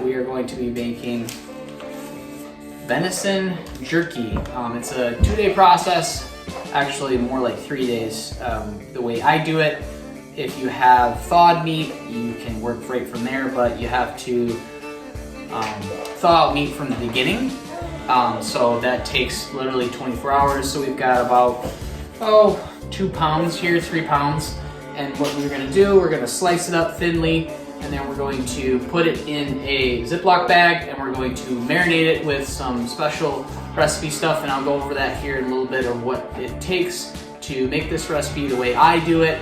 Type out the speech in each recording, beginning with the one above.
we are going to be making venison jerky. It's a 2-day process, actually more like 3 days. The way I do it, if you have thawed meat, you can work right from there, but you have to thaw out meat from the beginning. So that takes literally 24 hours. So we've got about, 2 pounds here, 3 pounds. And what we're gonna do, we're gonna slice it up thinly, and then we're going to put it in a Ziploc bag, and we're going to marinate it with some special recipe stuff, and I'll go over that here in a little bit of what it takes to make this recipe the way I do it.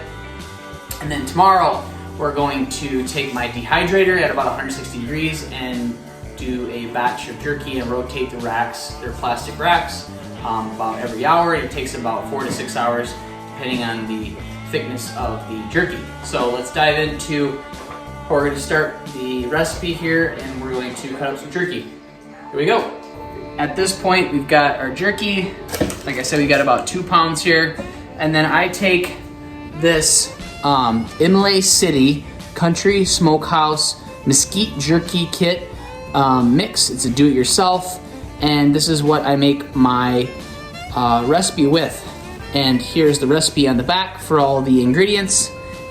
And then tomorrow, we're going to take my dehydrator at about 160 degrees and do a batch of jerky and rotate the racks, they're plastic racks, about every hour. It takes about 4 to 6 hours, depending on the thickness of the jerky. So let's dive into, we're going to start the recipe here, and we're going to cut up some jerky. Here we go. At this point, we've got our jerky. Like I said, we got about 2 pounds here. And then I take this Imlay City Country Smokehouse Mesquite Jerky Kit mix. It's a do-it-yourself, and this is what I make my recipe with. And here's the recipe on the back for all the ingredients.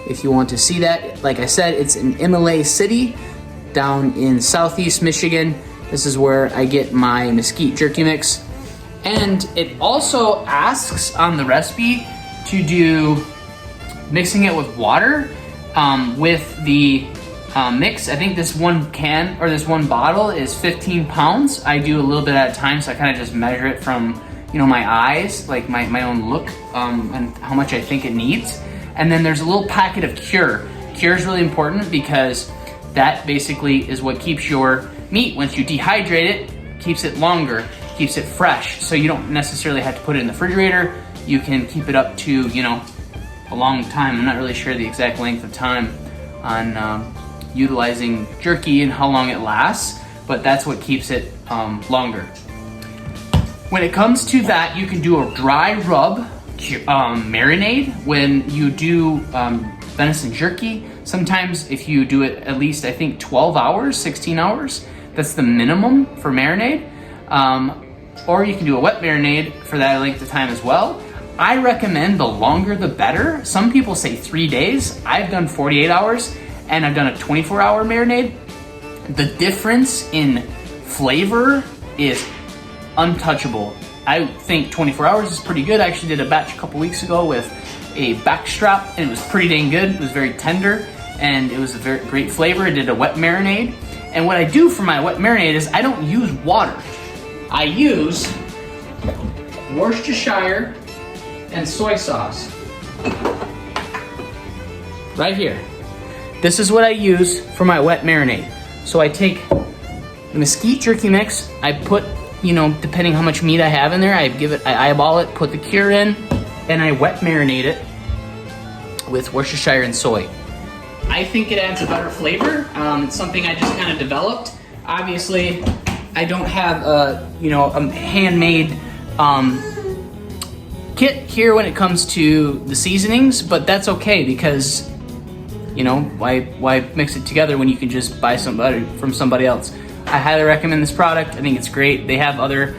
If you want to see that, like I said, it's in Imlay City, down in Southeast Michigan. This is where I get my mesquite jerky mix. And it also asks on the recipe to do mixing it with water with the mix. I think this one can, or this one bottle is 15 pounds. I do a little bit at a time, so I kind of just measure it from, my eyes, like my own look, and how much I think it needs. And then there's a little packet of cure. Cure is really important because that basically is what keeps your meat, once you dehydrate it, keeps it longer, keeps it fresh. So you don't necessarily have to put it in the refrigerator. You can keep it up to, a long time. I'm not really sure the exact length of time on utilizing jerky and how long it lasts, but that's what keeps it longer. When it comes to that, you can do a dry rub marinade when you do venison jerky. Sometimes if you do it at least, I think 12 hours, 16 hours, that's the minimum for marinade. Or you can do a wet marinade for that length of time as well. I recommend the longer the better. Some people say 3 days. I've done 48 hours and I've done a 24-hour marinade. The difference in flavor is untouchable. I think 24 hours is pretty good. I actually did a batch a couple weeks ago with a backstrap, and it was pretty dang good. It was very tender, and it was a very great flavor. I did a wet marinade, and what I do for my wet marinade is I don't use water. I use Worcestershire and soy sauce. Right here. This is what I use for my wet marinade. So I take the mesquite jerky mix, I put, depending how much meat I have in there, I eyeball it, put the cure in, and I wet marinate it with Worcestershire and soy. I think it adds a better flavor. It's something I just kind of developed. Obviously, I don't have a handmade kit here when it comes to the seasonings, but that's okay because, why mix it together when you can just buy from somebody else? I highly recommend this product. I think it's great. They have other,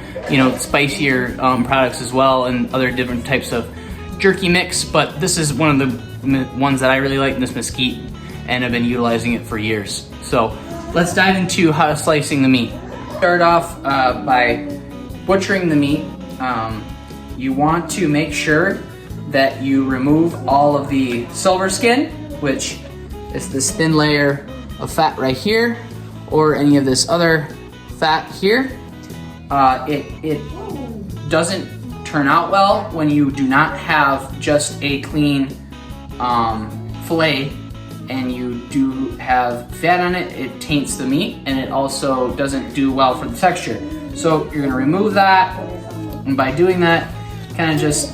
spicier products as well, and other different types of jerky mix, but this is one of the ones that I really like, this mesquite, and I've been utilizing it for years. So let's dive into how to slicing the meat. Start off by butchering the meat. You want to make sure that you remove all of the silver skin, which is this thin layer of fat right here, or any of this other fat here. It doesn't turn out well when you do not have just a clean fillet and you do have fat on it. It taints the meat, and it also doesn't do well for the texture. So you're gonna remove that, and by doing that, kind of just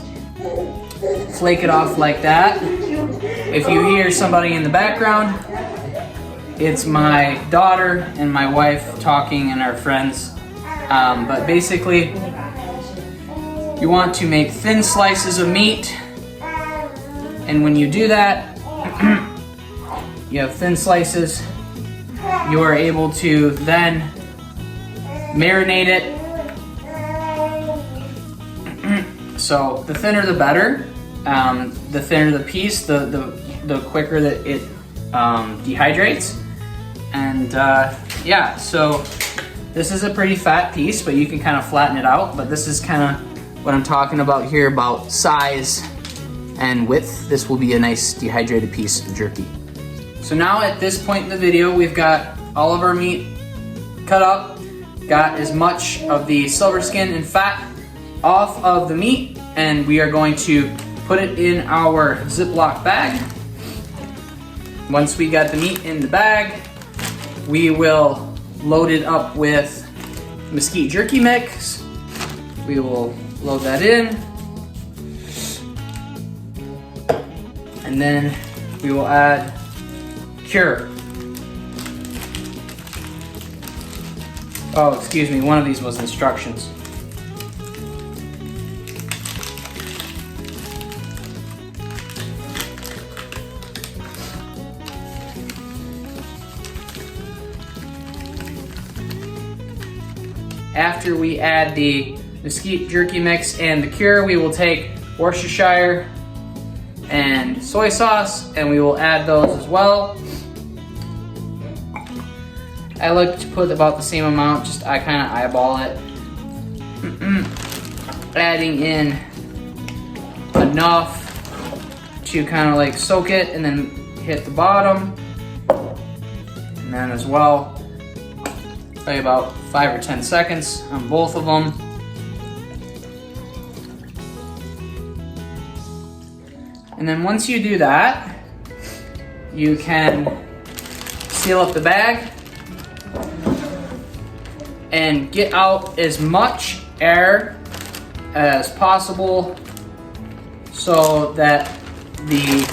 flake it off like that. If you hear somebody in the background, it's my daughter and my wife talking and our friends. But basically, you want to make thin slices of meat, and when you do that, you have thin slices, you are able to then marinate it. So the thinner the better. The thinner the piece, the quicker that it dehydrates. And yeah, so this is a pretty fat piece, but you can kind of flatten it out. But this is kind of what I'm talking about here about size and width. This will be a nice dehydrated piece of jerky. So now at this point in the video, we've got all of our meat cut up, got as much of the silver skin and fat off of the meat, and we are going to put it in our Ziploc bag. Once we got the meat in the bag, we will load it up with Mesquite jerky mix. We will load that in. And then we will add cure. Oh, excuse me, one of these was instructions. After we add the Mesquite jerky mix and the cure, we will take Worcestershire and soy sauce, and we will add those as well. I like to put about the same amount, just I kind of eyeball it. Adding in enough to kind of like soak it and then hit the bottom. And then as well, probably about 5 or 10 seconds on both of them. And then once you do that, you can seal up the bag and get out as much air as possible so that the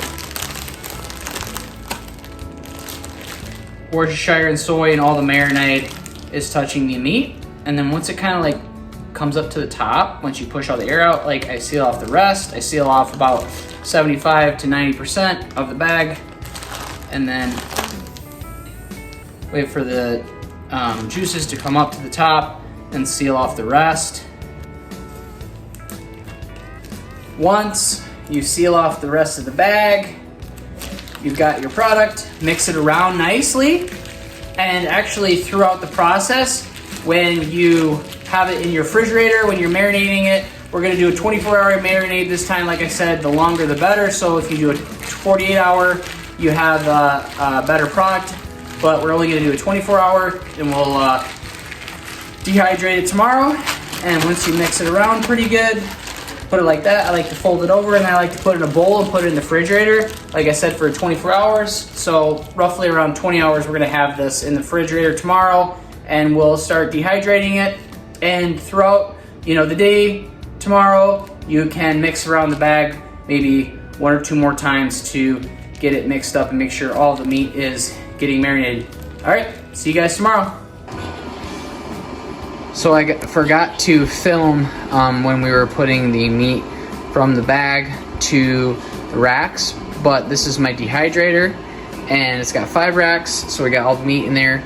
Worcestershire and soy and all the marinade is touching the meat. And then once it kind of like comes up to the top, once you push all the air out, like I seal off the rest. I seal off about 75 to 90% of the bag, and then wait for the juices to come up to the top and seal off the rest. Once you seal off the rest of the bag, you've got your product. Mix it around nicely, and actually throughout the process, when you have it in your refrigerator, when you're marinating it, we're gonna do a 24-hour marinade this time. Like I said, the longer the better. So if you do a 48-hour, you have a better product, but we're only gonna do a 24-hour, and we'll dehydrate it tomorrow. And once you mix it around pretty good, put it like that. I like to fold it over, and I like to put it in a bowl and put it in the refrigerator, like I said, for 24 hours. So roughly around 20 hours, we're gonna have this in the refrigerator tomorrow, and we'll start dehydrating it. And throughout, the day tomorrow, you can mix around the bag maybe 1 or 2 more times to get it mixed up and make sure all the meat is getting marinated. All right, see you guys tomorrow. So I forgot to film when we were putting the meat from the bag to the racks, but this is my dehydrator, and it's got 5 racks, so we got all the meat in there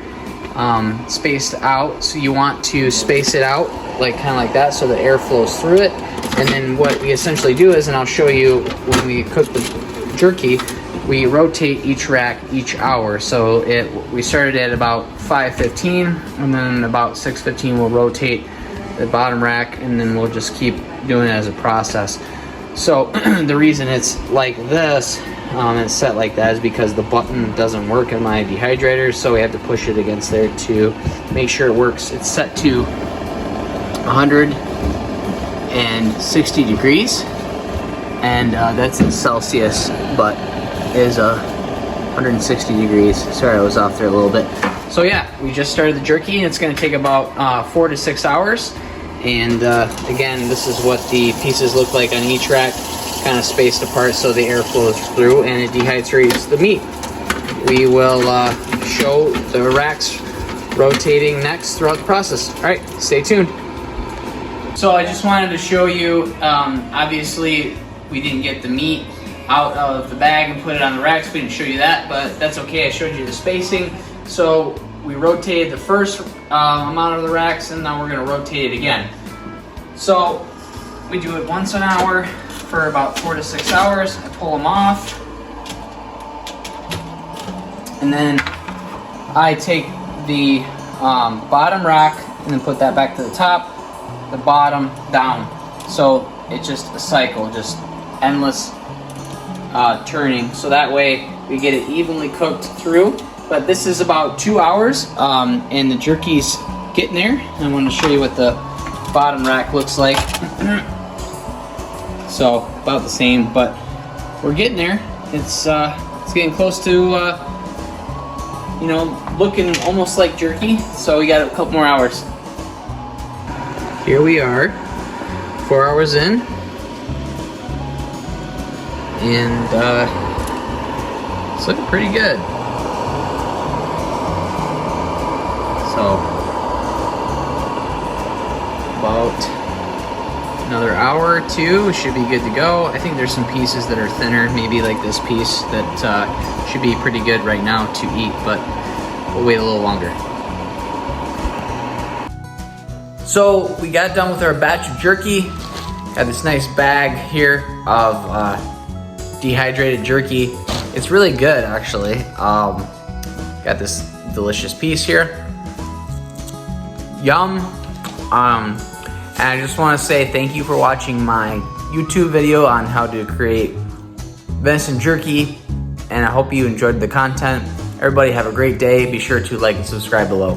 spaced out. So you want to space it out like kind of like that so the air flows through it. And then what we essentially do is, and I'll show you when we cook the jerky, we rotate each rack each hour. So we started at about 5:15, and then about 6:15 we'll rotate the bottom rack, and then we'll just keep doing it as a process. So the reason it's like this, it's set like that, is because the button doesn't work in my dehydrator, so we have to push it against there to make sure it works. It's set to 160 degrees, and that's in Celsius, but is 160 degrees. Sorry, I was off there a little bit. So yeah, we just started the jerky, and it's going to take about 4 to 6 hours. And again, this is what the pieces look like on each rack, kind of spaced apart so the air flows through and it dehydrates the meat. We will show the racks rotating next throughout the process. All right, stay tuned. So I just wanted to show you, obviously we didn't get the meat out of the bag and put it on the racks. We didn't show you that, but that's okay. I showed you the spacing. So we rotated the first amount of the racks, and now we're gonna rotate it again. So we do it once an hour for about 4 to 6 hours. I pull them off, and then I take the bottom rack and then put that back to the top, the bottom down. So it's just a cycle, just endless turning. So that way we get it evenly cooked through. But this is about 2 hours, and the jerky's getting there. I want to show you what the bottom rack looks like. So about the same, but we're getting there. It's getting close to you know, looking almost like jerky. So we got a couple more hours. Here we are, 4 hours in, and it's looking pretty good. So about another hour or two, we should be good to go. I think there's some pieces that are thinner, maybe like this piece that should be pretty good right now to eat, but we'll wait a little longer. So we got done with our batch of jerky. Got this nice bag here of dehydrated jerky. It's really good, actually. Got this delicious piece here. Yum. And I just want to say thank you for watching my YouTube video on how to create venison jerky, and I hope you enjoyed the content. Everybody have a great day. Be sure to like and subscribe below.